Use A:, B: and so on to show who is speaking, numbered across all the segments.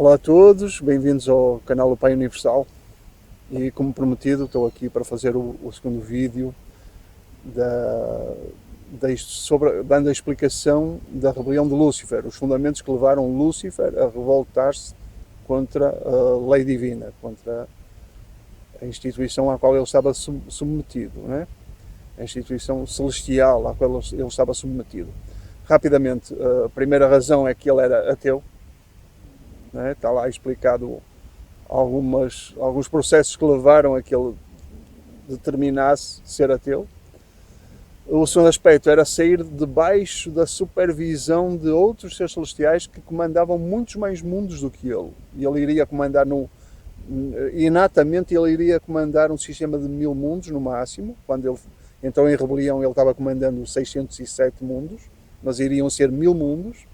A: Olá a todos, bem-vindos ao canal do Pai Universal e, como prometido, estou aqui para fazer o segundo vídeo dando a explicação da rebelião de Lúcifer, os fundamentos que levaram Lúcifer a revoltar-se contra a lei divina, contra a instituição à qual ele estava submetido, né? A instituição celestial à qual ele estava submetido. Rapidamente, a primeira razão é que ele era ateu. Né? Está lá explicado alguns processos que levaram a que ele determinasse ser ateu. O segundo aspecto era sair debaixo da supervisão de outros seres celestiais que comandavam muitos mais mundos do que ele. E ele iria comandar, inatamente, ele iria comandar um sistema de 1000 mundos no máximo. Quando ele entrou em rebelião, ele estava comandando 607 mundos, mas iriam ser 1000 mundos.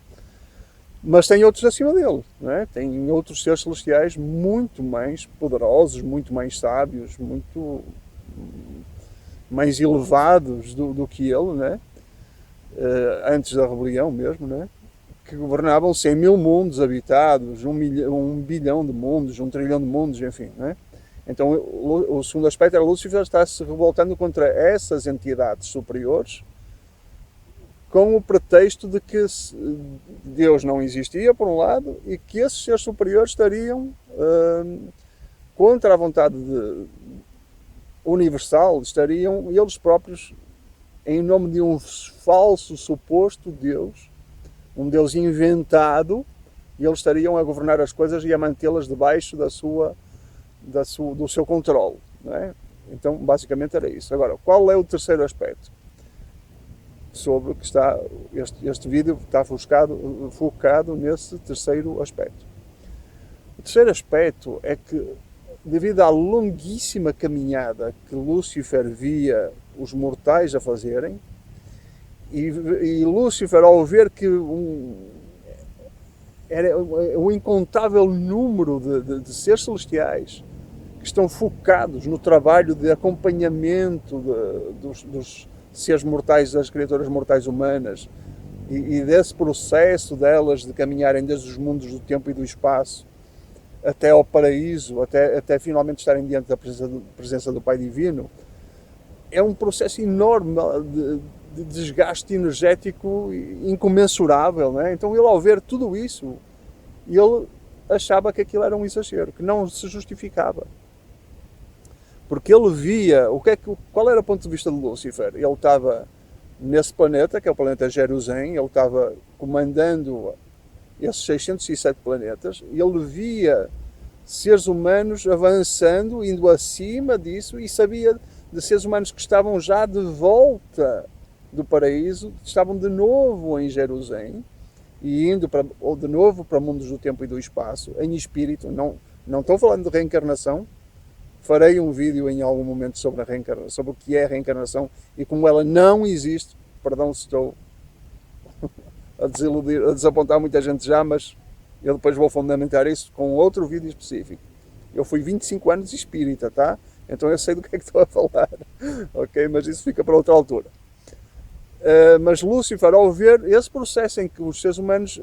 A: Mas tem outros acima dele, não é? Tem outros seres celestiais muito mais poderosos, muito mais sábios, muito mais elevados do que ele, né? Antes da rebelião mesmo, né? Que governavam 100.000 mundos habitados, 1 bilhão de mundos, 1 trilhão de mundos, enfim, né? Então o segundo aspecto era Lúcifer está se revoltando contra essas entidades superiores, com o pretexto de que Deus não existia, por um lado, e que esses seres superiores estariam contra a vontade universal, estariam eles próprios em nome de um falso suposto Deus, um Deus inventado, e eles estariam a governar as coisas e a mantê-las debaixo do seu controle. Não é? Então, basicamente era isso. Agora, qual é o terceiro aspecto? Sobre que está este vídeo está focado nesse terceiro aspecto. O terceiro aspecto é que, devido à longuíssima caminhada que Lúcifer via os mortais a fazerem, e Lúcifer, ao ver que era um incontável número de seres celestiais que estão focados no trabalho de acompanhamento dos seres mortais, das criaturas mortais humanas, e desse processo delas de caminharem desde os mundos do tempo e do espaço até ao paraíso, até finalmente estarem diante da presença do Pai Divino, é um processo enorme de desgaste energético incomensurável, não é? Então ele, ao ver tudo isso, ele achava que aquilo era um exagero, que não se justificava. Porque ele via, qual era o ponto de vista de Lúcifer? Ele estava nesse planeta, que é o planeta Jerusalém, ele estava comandando esses 607 planetas, e ele via seres humanos avançando, indo acima disso, e sabia de seres humanos que estavam já de volta do paraíso, estavam de novo em Jerusalém, e indo de novo para mundos do tempo e do espaço, em espírito. Não estou falando de reencarnação. Farei um vídeo em algum momento sobre sobre o que é a reencarnação e como ela não existe. Perdão se estou a desapontar muita gente já, mas eu depois vou fundamentar isso com outro vídeo específico. Eu fui 25 anos espírita, tá? Então eu sei do que é que estou a falar, ok? Mas isso fica para outra altura. Mas Lúcifer, ao ver esse processo em que os seres humanos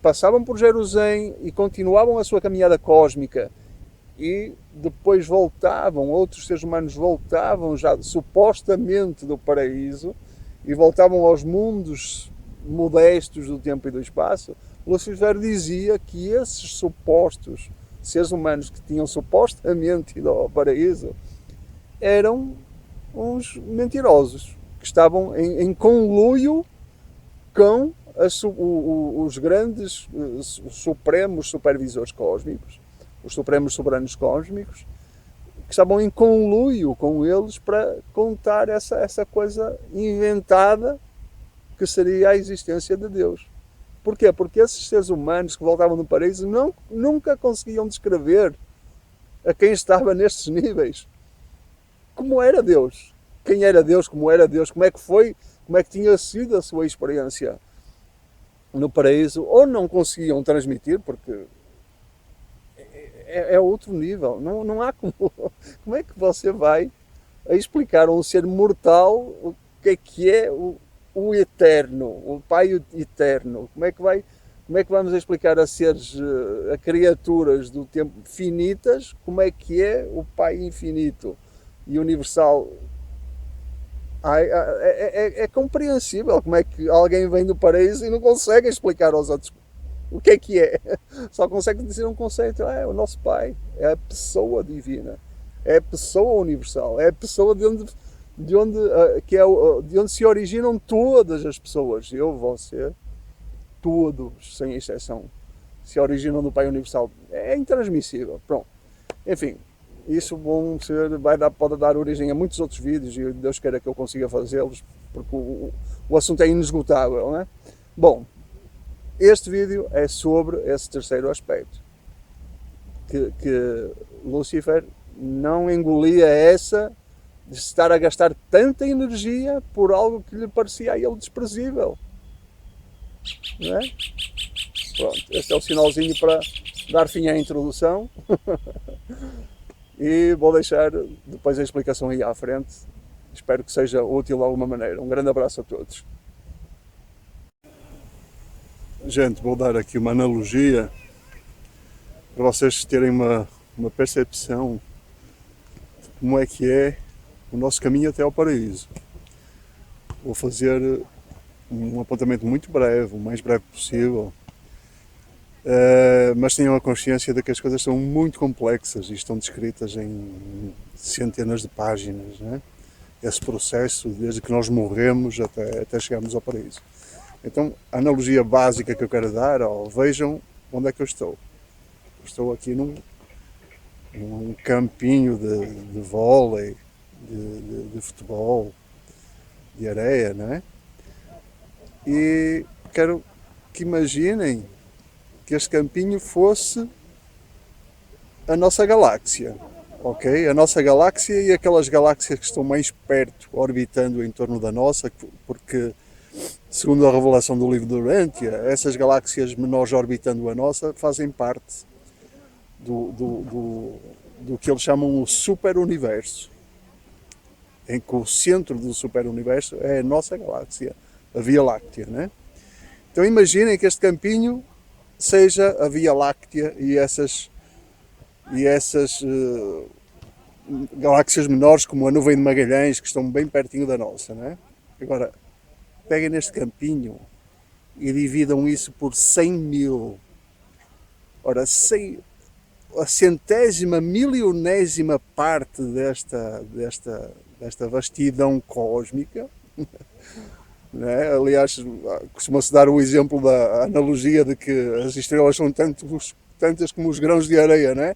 A: passavam por Jerusalém e continuavam a sua caminhada cósmica, e depois outros seres humanos voltavam já supostamente do paraíso e voltavam aos mundos modestos do tempo e do espaço, Lúcifer dizia que esses supostos seres humanos que tinham supostamente ido ao paraíso eram uns mentirosos, que estavam em conluio com os grandes supremos supervisores cósmicos, os supremos soberanos cósmicos, que estavam em conluio com eles para contar essa coisa inventada que seria a existência de Deus. Porquê? Porque esses seres humanos que voltavam do paraíso nunca conseguiam descrever a quem estava nestes níveis como era Deus. Quem era Deus, como era Deus, como é que foi, como é que tinha sido a sua experiência no paraíso, ou não conseguiam transmitir, porque é outro nível. Não há como. Como é que você vai explicar a um ser mortal o que é o eterno, o Pai eterno? Como é que vai Como é que vamos explicar a seres, a criaturas do tempo finitas, como é que é o Pai infinito e universal? É compreensível como é que alguém vem do paraíso e não consegue explicar aos outros o que é. Só consegue dizer um conceito, é o nosso Pai, é a pessoa divina, é a pessoa universal, é a pessoa de onde se originam todas as pessoas, eu, você, todos, sem exceção, se originam do Pai Universal. É intransmissível. Pronto. Enfim, isso pode dar origem a muitos outros vídeos e Deus queira que eu consiga fazê-los, porque o assunto é inesgotável, não é? Bom, este vídeo é sobre esse terceiro aspecto, que Lúcifer não engolia essa de estar a gastar tanta energia por algo que lhe parecia a ele desprezível. Não é? Pronto, este é o sinalzinho para dar fim à introdução e vou deixar depois a explicação aí à frente. Espero que seja útil de alguma maneira. Um grande abraço a todos. Gente, vou dar aqui uma analogia para vocês terem uma percepção de como é que é o nosso caminho até ao paraíso. Vou fazer um apontamento muito breve, o mais breve possível, mas tenham a consciência de que as coisas são muito complexas e estão descritas em centenas de páginas, né? Esse processo, desde que nós morremos até chegarmos ao paraíso. Então, a analogia básica que eu quero dar, vejam onde é que eu estou. Estou aqui num campinho de vôlei, de futebol, de areia, não é? E quero que imaginem que este campinho fosse a nossa galáxia, ok? A nossa galáxia e aquelas galáxias que estão mais perto, orbitando em torno da nossa, porque, segundo a revelação do livro de Urântia, essas galáxias menores orbitando a nossa fazem parte do que eles chamam o super-universo, em que o centro do super-universo é a nossa galáxia, a Via Láctea, né? Então imaginem que este campinho seja a Via Láctea e essas galáxias menores, como a nuvem de Magalhães, que estão bem pertinho da nossa, né? Agora, peguem neste campinho e dividam isso por 100.000. Ora, a centésima, milionésima parte desta vastidão cósmica, né? Aliás, costuma-se dar o exemplo da analogia de que as estrelas são tantas como os grãos de areia, né?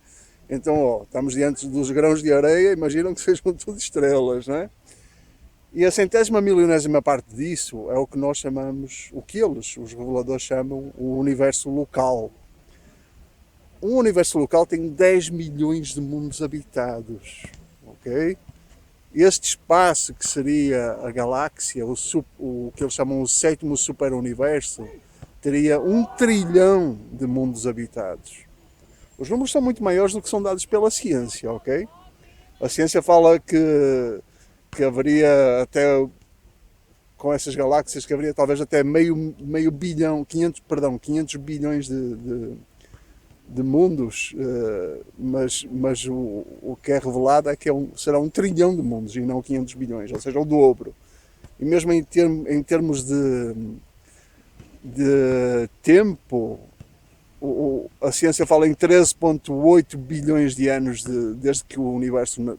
A: Então, estamos diante dos grãos de areia, imaginam que sejam tudo estrelas, né? E a centésima milionésima parte disso é o que nós chamamos, o que eles, os reveladores, chamam o universo local. Um universo local tem 10 milhões de mundos habitados, ok? Este espaço, que seria a galáxia, o que eles chamam o sétimo superuniverso, teria 1 trilhão de mundos habitados. Os números são muito maiores do que são dados pela ciência, ok? A ciência fala que haveria até, com essas galáxias, que haveria talvez até meio bilhão, 500 bilhões de mundos, mas o que é revelado é que será 1 trilhão de mundos e não 500 bilhões, ou seja, o dobro. E mesmo em termos de tempo, a ciência fala em 13,8 bilhões de anos desde que o universo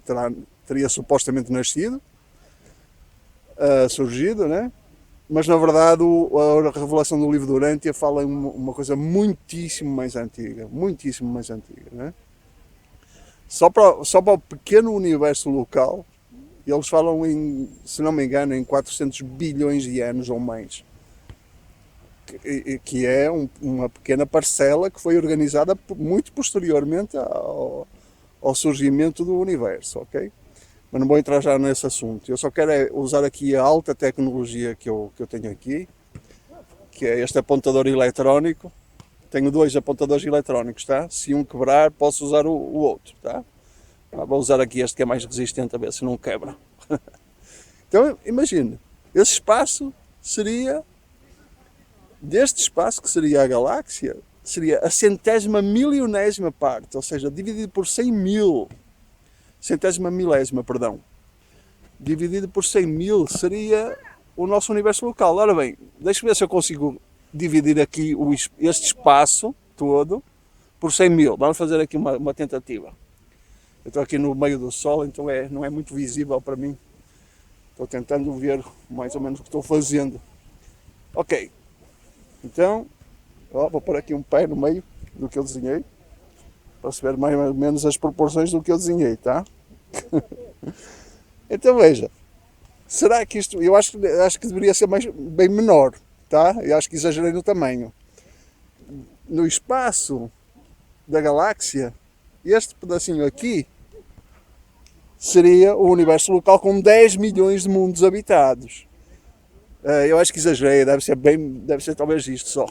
A: teria supostamente nascido, surgido, né? Mas na verdade a revelação do livro de Urântia fala em uma coisa muitíssimo mais antiga, né? Só para o pequeno universo local, eles falam se não me engano, em 400 bilhões de anos ou mais, que é uma pequena parcela que foi organizada muito posteriormente ao surgimento do universo, ok? Mas não vou entrar já nesse assunto. Eu só quero usar aqui a alta tecnologia que eu tenho aqui, que é este apontador eletrónico. Tenho 2 apontadores eletrónicos, tá? Se um quebrar, posso usar o outro, tá? Vou usar aqui este que é mais resistente, a ver se não quebra. Então, imagine, esse espaço seria deste espaço, que seria a galáxia, seria a centésima milionésima parte, ou seja, dividido por 100 mil, centésima milésima, perdão, dividido por 100 mil seria o nosso universo local. Ora bem, deixa-me ver se eu consigo dividir aqui este espaço todo por 100 mil. Vamos fazer aqui uma tentativa. Eu estou aqui no meio do sol, então não é muito visível para mim. Estou tentando ver mais ou menos o que estou fazendo. Ok, então vou pôr aqui um pé no meio do que eu desenhei, para se ver mais ou menos as proporções do que eu desenhei, tá? Então veja, será que isto, eu acho que deveria ser bem menor, tá? Eu acho que exagerei no tamanho. No espaço da galáxia, este pedacinho aqui seria o universo local com 10 milhões de mundos habitados. Eu acho que exagerei, deve ser talvez isto só.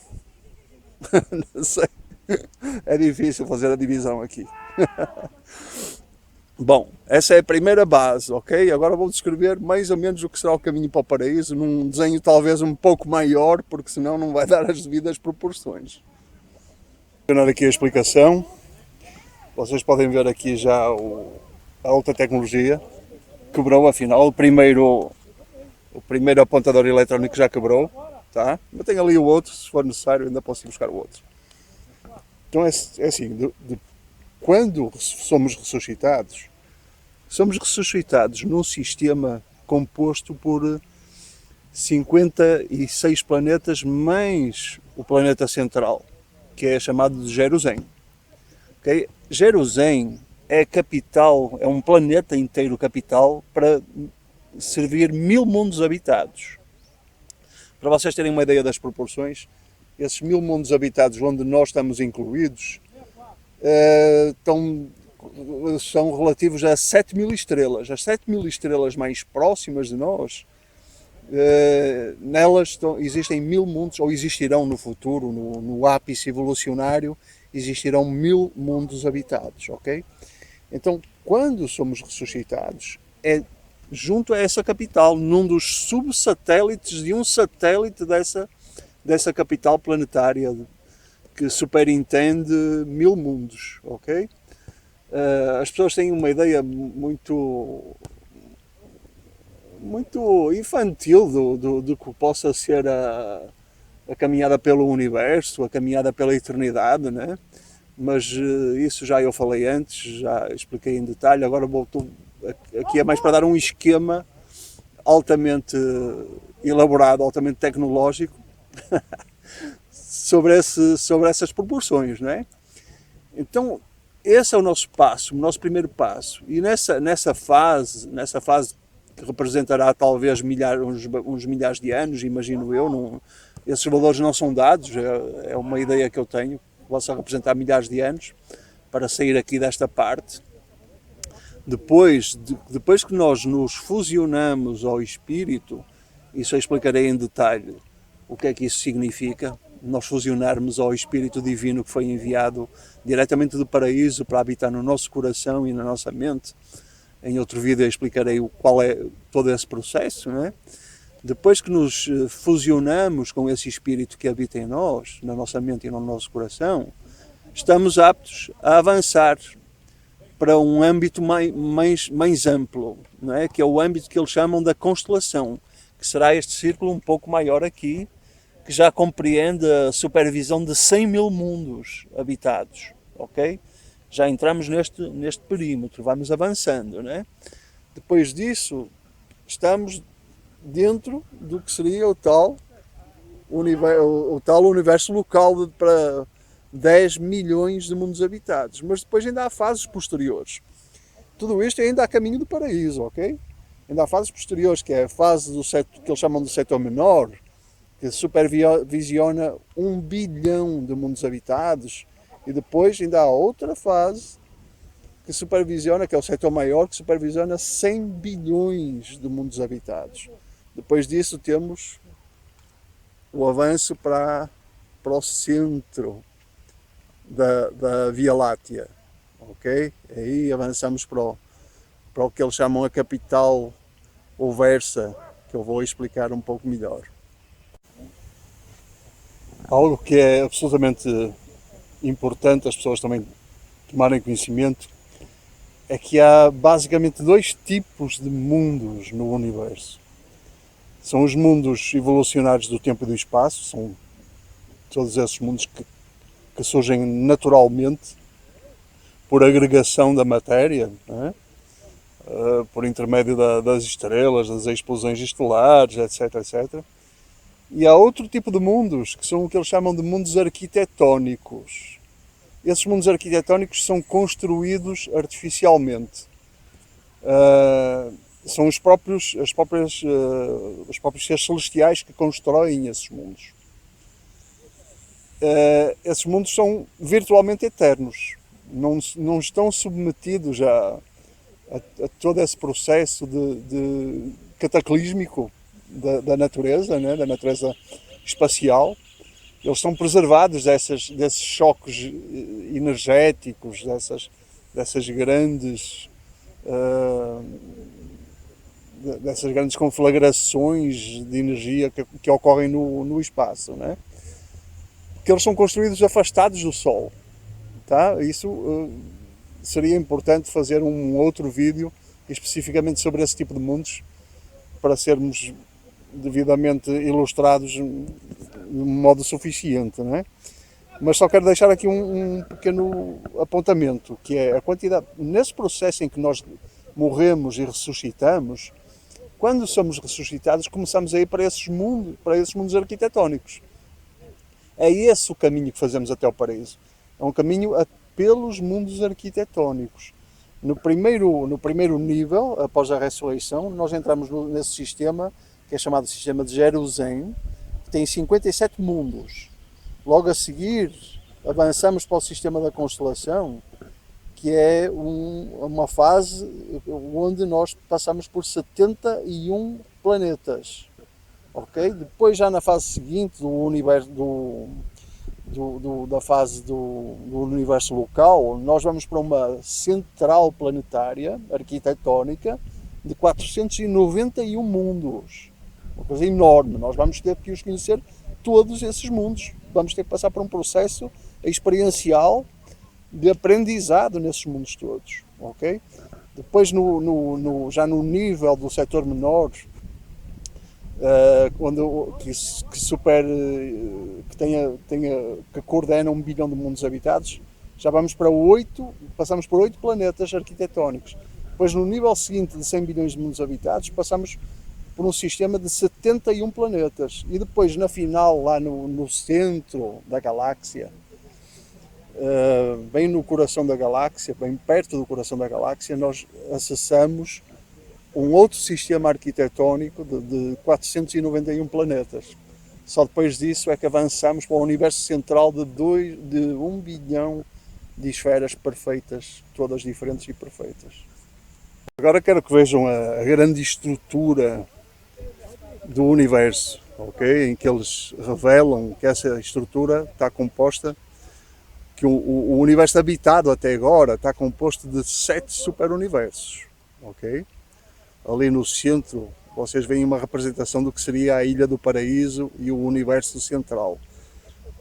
A: Não sei. É difícil fazer a divisão aqui. Bom, essa é a primeira base, ok? Agora vou descrever mais ou menos o que será o caminho para o paraíso, num desenho talvez um pouco maior, porque senão não vai dar as devidas proporções. Vou dar aqui a explicação. Vocês podem ver aqui já a alta tecnologia. Quebrou, afinal, o primeiro apontador eletrónico já quebrou, tá? Mas tem ali o outro, se for necessário ainda posso ir buscar o outro. Então é assim, quando somos ressuscitados num sistema composto por 56 planetas mais o planeta central, que é chamado de Jerusalém. Okay? Jerusalém é capital, é um planeta inteiro capital para servir 1000 mundos habitados. Para vocês terem uma ideia das proporções, esses 1000 mundos habitados onde nós estamos incluídos são relativos a 7.000 estrelas. As 7.000 estrelas mais próximas de nós, nelas existem 1000 mundos, ou existirão no futuro, no ápice evolucionário, existirão 1000 mundos habitados, ok? Então, quando somos ressuscitados, é junto a essa capital, num dos subsatélites de um satélite dessa capital planetária que superintende 1000 mundos, ok? As pessoas têm uma ideia muito infantil do que possa ser a caminhada pelo universo, a caminhada pela eternidade, né? Mas isso já eu falei antes, já expliquei em detalhe, agora aqui é mais para dar um esquema altamente elaborado, altamente tecnológico, sobre essas proporções, não é? Então, esse é o nosso passo, o nosso primeiro passo. E nessa fase que representará talvez uns milhares de anos, imagino eu, esses valores não são dados, é uma ideia que eu tenho, possa representar milhares de anos, para sair aqui desta parte. Depois que nós nos fusionamos ao Espírito, isso eu explicarei em detalhe o que é que isso significa, nós fusionarmos ao Espírito Divino que foi enviado diretamente do paraíso para habitar no nosso coração e na nossa mente. Em outro vídeo eu explicarei qual é todo esse processo, não é? Depois que nos fusionamos com esse Espírito que habita em nós, na nossa mente e no nosso coração, estamos aptos a avançar para um âmbito mais amplo, não é? Que é o âmbito que eles chamam da constelação, que será este círculo um pouco maior aqui, que já compreende a supervisão de 100.000 mundos habitados, ok? Já entramos neste perímetro, vamos avançando, não é? Depois disso, estamos dentro do que seria o tal universo local para 10 milhões de mundos habitados. Mas depois ainda há fases posteriores. Tudo isto ainda a caminho do paraíso, ok? Ainda há fases posteriores, que é a fase que eles chamam de setor menor, que supervisiona 1 bilhão de mundos habitados, e depois ainda há outra fase que supervisiona, que é o setor maior, que supervisiona 100 bilhões de mundos habitados. Depois disso temos o avanço para o centro da Via Láctea, ok? Aí avançamos para o que eles chamam a capital ou versa, que eu vou explicar um pouco melhor.
B: Algo que é absolutamente importante as pessoas também tomarem conhecimento é que há basicamente dois tipos de mundos no universo. São os mundos evolucionários do tempo e do espaço, são todos esses mundos que surgem naturalmente por agregação da matéria, não é? Por intermédio das estrelas, das explosões estelares, etc, etc. E há outro tipo de mundos, que são o que eles chamam de mundos arquitetónicos. Esses mundos arquitetónicos são construídos artificialmente. São os próprios seres celestiais que constroem esses mundos. Esses mundos são virtualmente eternos. Não estão submetidos a todo esse processo de cataclísmico da natureza, né? Da natureza espacial. Eles são preservados desses choques energéticos, dessas grandes conflagrações de energia que ocorrem no espaço, né? Que eles são construídos afastados do Sol, tá? Isso seria importante fazer um outro vídeo especificamente sobre esse tipo de mundos para sermos devidamente ilustrados de um modo suficiente, não é? Mas só quero deixar aqui um pequeno apontamento, que é a quantidade, nesse processo em que nós morremos e ressuscitamos, quando somos ressuscitados começamos a ir para esses mundos arquitetónicos. É esse o caminho que fazemos até ao paraíso. É um caminho pelos mundos arquitetónicos. No primeiro nível, após a ressurreição, nós entramos nesse sistema, que é chamado sistema de Jerusalém, que tem 57 mundos. Logo a seguir, avançamos para o sistema da constelação, que é uma fase onde nós passamos por 71 planetas. Okay? Depois, já na fase seguinte do universo, da fase do universo local, nós vamos para uma central planetária arquitetónica de 491 mundos. Uma coisa enorme. Nós vamos ter que os conhecer todos esses mundos. Vamos ter que passar por um processo experiencial de aprendizado nesses mundos todos. Okay? Depois, já no nível do setor menor, que coordena 1 bilhão de mundos habitados, já vamos para passamos por 8 planetas arquitetónicos. Depois, no nível seguinte de 100 bilhões de mundos habitados, passamos por um sistema de 71 planetas. E depois, na final, lá no centro da galáxia, bem no coração da galáxia, bem perto do coração da galáxia, nós acessamos um outro sistema arquitetónico de 491 planetas. Só depois disso é que avançamos para o universo central de 1 bilhão de esferas perfeitas, todas diferentes e perfeitas. Agora quero que vejam a grande estrutura do universo, okay? Em que eles revelam que essa estrutura está composta, que o universo habitado até agora está composto de 7 superuniversos. Okay? Ali no centro, vocês veem uma representação do que seria a Ilha do Paraíso e o universo central.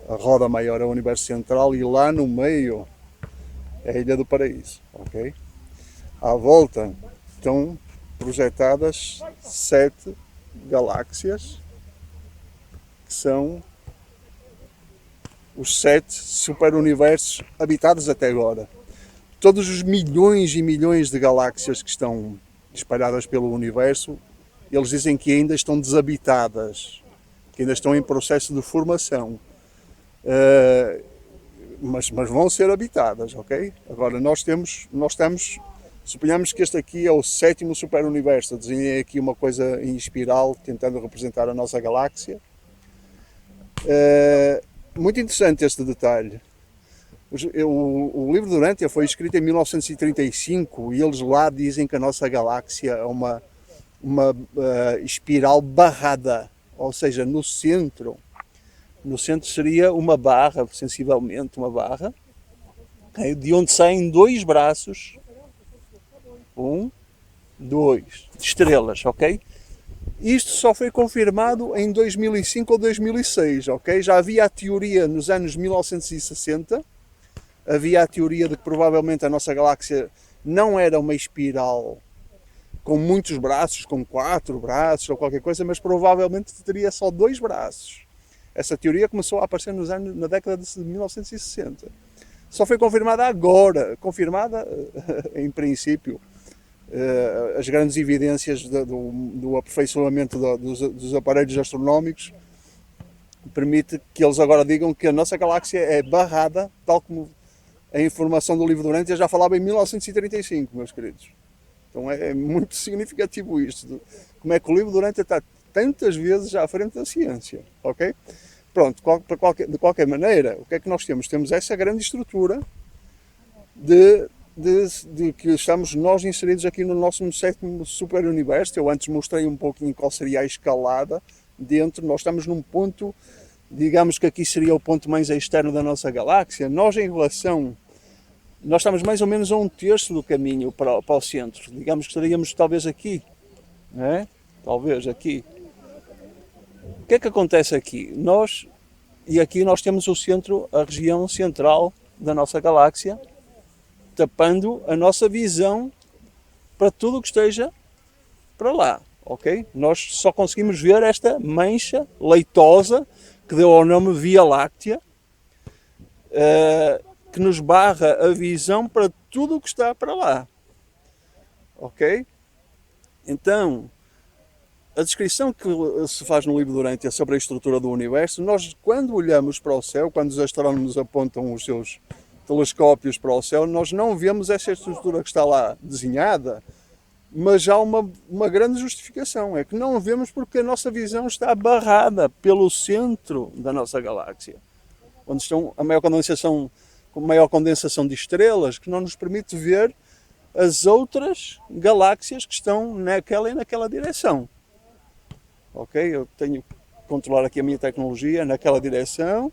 B: A roda maior é o universo central e lá no meio é a Ilha do Paraíso. Okay? À volta estão projetadas 7 galáxias, que são os 7 superuniversos habitados até agora. Todos os milhões e milhões de galáxias que estão espalhadas pelo universo, eles dizem que ainda estão desabitadas, que ainda estão em processo de formação, mas vão ser habitadas, ok? Agora nós estamos, suponhamos que este aqui é o 7º superuniverso, desenhei aqui uma coisa em espiral tentando representar a nossa galáxia. Muito interessante este detalhe. O livro de Urântia foi escrito em 1935 e eles lá dizem que a nossa galáxia é uma espiral barrada, ou seja, no centro seria uma barra, sensivelmente uma barra, de onde saem 2 braços, 1, 2, de estrelas, ok? Isto só foi confirmado em 2005 ou 2006, ok? Já havia a teoria nos anos 1960, havia a teoria de que provavelmente a nossa galáxia não era uma espiral com muitos braços, com 4 braços ou qualquer coisa, mas provavelmente teria só 2 braços. Essa teoria começou a aparecer na década de 1960. Só foi confirmada agora, confirmada em princípio, as grandes evidências do aperfeiçoamento dos aparelhos astronómicos permite que eles agora digam que a nossa galáxia é barrada, tal como a informação do livro Durante já falava em 1935, meus queridos. Então é muito significativo isto, como é que o livro Durante está tantas vezes à frente da ciência, ok? Pronto, de qualquer maneira, o que é que nós temos? Temos essa grande estrutura de que estamos nós inseridos aqui no nosso 7º super universo. Eu antes mostrei um pouquinho qual seria a escalada dentro. Nós estamos num ponto, digamos que aqui seria o ponto mais externo da nossa galáxia. Nós estamos mais ou menos a 1/3 do caminho para o centro. Digamos que estaríamos talvez aqui, não é? Talvez aqui. O que é que acontece aqui? Aqui nós temos o centro, a região central da nossa galáxia, tapando a nossa visão para tudo o que esteja para lá, ok? Nós só conseguimos ver esta mancha leitosa que deu ao nome Via Láctea, que nos barra a visão para tudo o que está para lá, ok? Então, a descrição que se faz no livro Durante sobre a estrutura do universo, nós quando olhamos para o céu, quando os astrónomos apontam os seus telescópios para o céu, nós não vemos essa estrutura que está lá desenhada, mas há uma grande justificação, é que não vemos porque a nossa visão está barrada pelo centro da nossa galáxia, onde estão a maior condensação de estrelas, que não nos permite ver as outras galáxias que estão naquela e naquela direção. Ok? Eu tenho que controlar aqui a minha tecnologia naquela direção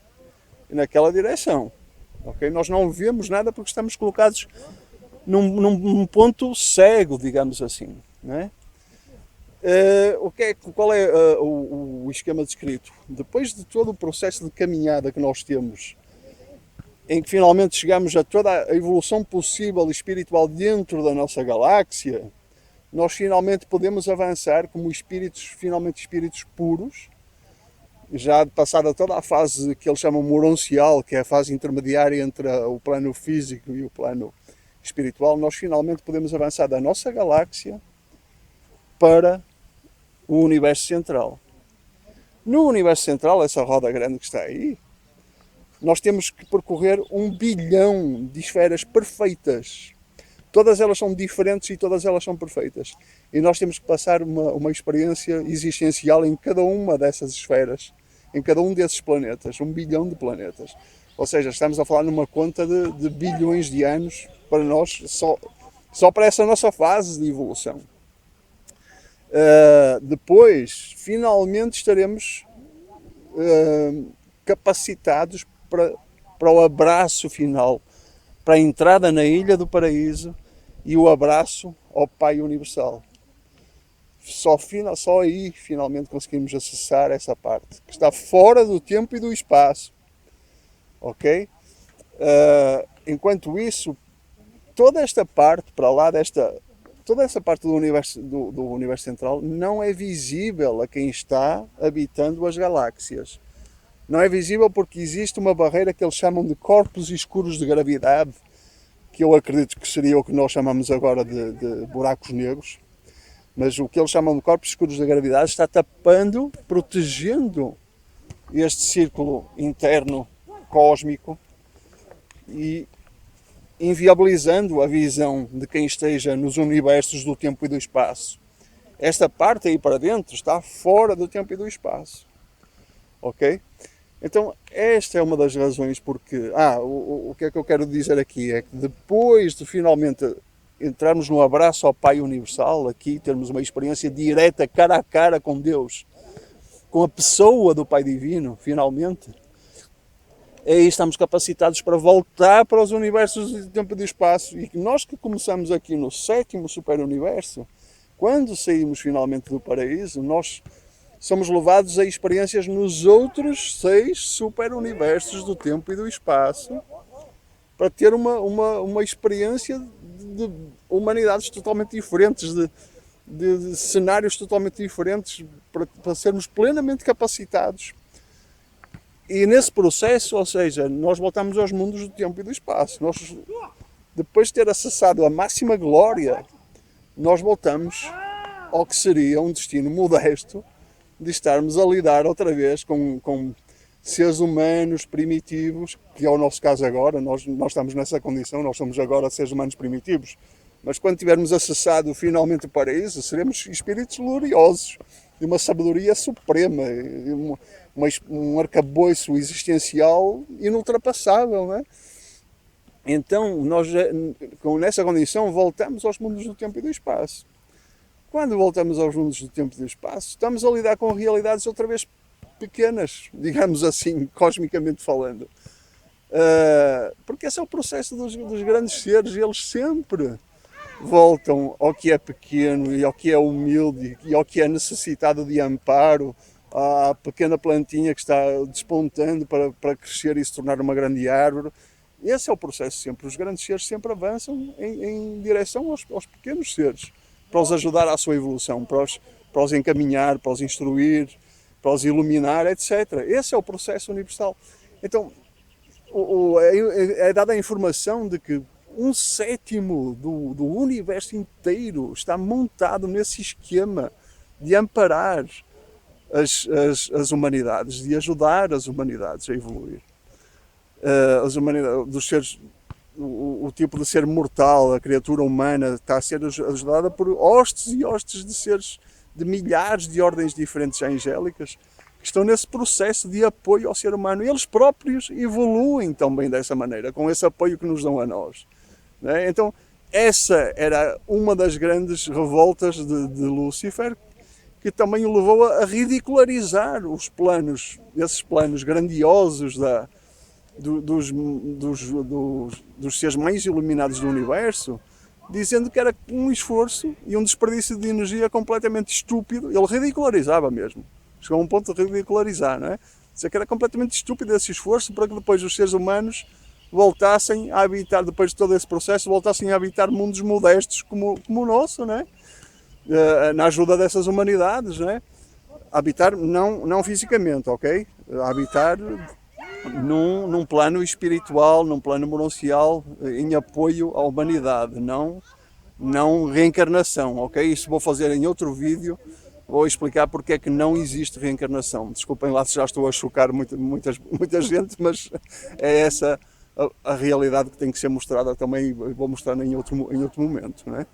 B: e naquela direção. Okay? Nós não vemos nada porque estamos colocados num ponto cego, digamos assim. Né? Qual é o esquema descrito? Depois de todo o processo de caminhada que nós temos, em que finalmente chegamos a toda a evolução possível espiritual dentro da nossa galáxia, nós finalmente podemos avançar como espíritos puros, já passada toda a fase que eles chamam moroncial, que é a fase intermediária entre o plano físico e o plano espiritual, nós finalmente podemos avançar da nossa galáxia para o universo central. No universo central, essa roda grande que está aí, nós temos que percorrer 1 bilhão de esferas perfeitas. Todas elas são diferentes e todas elas são perfeitas. E nós temos que passar uma experiência existencial em cada uma dessas esferas, em cada um desses planetas, 1 bilhão de planetas. Ou seja, estamos a falar numa conta de bilhões de anos para nós, só para essa nossa fase de evolução. Depois, finalmente estaremos capacitados para o abraço final, para a entrada na Ilha do Paraíso e o abraço ao Pai Universal. Só aí finalmente conseguimos acessar essa parte, que está fora do tempo e do espaço. Ok? Enquanto isso, toda esta parte para lá toda essa parte do universo central não é visível a quem está habitando as galáxias. Não é visível porque existe uma barreira que eles chamam de corpos escuros de gravidade, que eu acredito que seria o que nós chamamos agora de buracos negros. Mas o que eles chamam de corpos escuros de gravidade está tapando, protegendo este círculo interno cósmico e inviabilizando a visão de quem esteja nos universos do tempo e do espaço. Esta parte aí para dentro está fora do tempo e do espaço. Ok? Então, esta é uma das razões porque... o que é que eu quero dizer aqui é que depois de finalmente entrarmos no abraço ao Pai Universal, aqui termos uma experiência direta, cara a cara com Deus, com a pessoa do Pai Divino, finalmente, aí estamos capacitados para voltar para os universos do tempo e do espaço. E nós que começamos aqui no 7º super universo, quando saímos finalmente do paraíso, nós somos levados a experiências nos outros 6 super-universos do tempo e do espaço, para ter uma experiência de humanidades totalmente diferentes, de cenários totalmente diferentes, para sermos plenamente capacitados. E nesse processo, ou seja, nós voltamos aos mundos do tempo e do espaço. Nós, depois de ter acessado a máxima glória, nós voltamos ao que seria um destino modesto de estarmos a lidar outra vez com seres humanos primitivos, que é o nosso caso agora. Nós estamos nessa condição, nós somos agora seres humanos primitivos, mas quando tivermos acessado finalmente o paraíso, seremos espíritos gloriosos, de uma sabedoria suprema, um arcabouço existencial inultrapassável, não é? Então, nós, nessa condição, voltamos aos mundos do tempo e do espaço. Quando voltamos aos mundos do tempo e do espaço, estamos a lidar com realidades outra vez pequenas, digamos assim, cosmicamente falando. Porque esse é o processo dos grandes seres, eles sempre voltam ao que é pequeno e ao que é humilde e ao que é necessitado de amparo, à pequena plantinha que está despontando para crescer e se tornar uma grande árvore. Esse é o processo sempre. Os grandes seres sempre avançam em direção aos pequenos seres, para os ajudar à sua evolução, para os encaminhar, para os instruir, para os iluminar, etc. Esse é o processo universal. Então, é dada a informação de que 1/7 do universo inteiro está montado nesse esquema de amparar as humanidades, de ajudar as humanidades a evoluir. As humanidades, dos seres, o tipo de ser mortal, a criatura humana, está a ser ajudada por hostes e hostes de seres, de milhares de ordens diferentes angélicas, que estão nesse processo de apoio ao ser humano. E eles próprios evoluem também dessa maneira, com esse apoio que nos dão a nós. Não é? Então, essa era uma das grandes revoltas de Lúcifer, que também o levou a ridicularizar os planos, esses planos grandiosos dos seres mais iluminados do universo, dizendo que era um esforço e um desperdício de energia completamente estúpido. Ele ridicularizava mesmo. Chegou a um ponto de ridicularizar, não é? Dizer que era completamente estúpido esse esforço para que depois os seres humanos voltassem a habitar, depois de todo esse processo, voltassem a habitar mundos modestos como o nosso, não é? Na ajuda dessas humanidades, não é? Habitar não fisicamente, ok? Habitar num plano espiritual, num plano monancial, em apoio à humanidade, não reencarnação, ok? Isso vou fazer em outro vídeo, vou explicar porque é que não existe reencarnação. Desculpem lá se já estou a chocar muita gente, mas é essa a realidade que tem que ser mostrada também, vou mostrar em outro momento, não é?